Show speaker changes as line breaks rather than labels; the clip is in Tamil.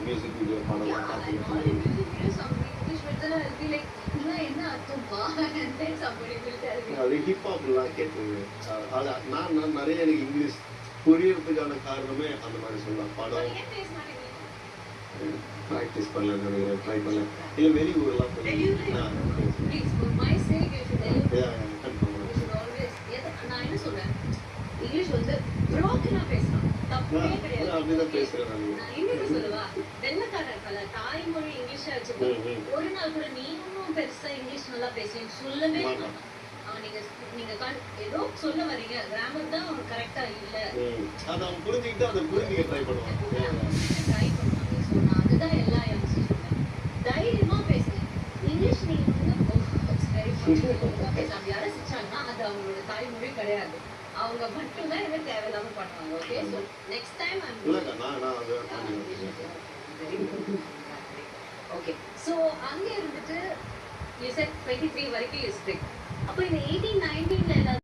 மியூசிக் வீடியோ படம்லாம்
Yeah, and all
பார்த்துக்கிட்டு
the music videos of English words and I'll be like, "இதெல்லாம் என்ன அர்த்தம்ப்பா?" And then somebody will tell me.
அது ஹிப்ஹாப்லாம் கேட்டு அது நான் நிறைய எனக்கு இங்கிலீஷ் புரியறதுக்கான காரணமே அந்த மாதிரி சொல்லலாம். படம்
ஏன் பேச மாட்டேங்கிறீங்க?
ப்ராக்டிஸ் பண்ணல நினைக்கிறேன், ட்ரை பண்ணல. இல்லை வெளியூர்லாம்
Please, for my sake, you should tell me.
Confirm
You should always. நான் என்ன சொல்றேன், இங்கிலீஷ் வந்து broken-ஆ பேசலாம். தப்பே கிடையாது.
அப்படிதான் பேசுறேன் நான்.
நான் இன்னொரு சொல்லவா, வெள்ளைக்காரன் இருக்கல, தாய்மொழி இங்கிலீஷா வச்சுக்கோ. ஒரு நாள் கூட நீ இன்னும் பெருசா இங்கிலீஷ் நல்லா பேசுறேன்னு சொல்லவே மாட்டான். அவன் நீங்க ஏதோ சொல்ல வரீங்க, கிராமர் தான் அவனுக்கு கரெக்டா இல்ல.
அதை அவன் புரிஞ்சுக்கிட்டு அதை புரிஞ்சுக்க ட்ரை பண்ணுவான்.
ட்ரை பண்ணுவாங்க. ஸோ நான் அதுதான் எல்லா யங்ஸ்டர்ஸ் சொல்றேன், தைரியமா பேசுங்க. இங்கிலீஷ் நீங்க வந்து அப்படி அரசிச்சாங்கன்னா அது அவங்களோட தாய்மொழி கிடையாது. அவங்க மட்டும் தான் என்ன தேவையில்லாம பண்ணுவாங்க. Okay, so next time okay. So அங்க இருந்துட்டு you said 23 வரைக்கும் is strict. அப்போ இந்த 18, 19ல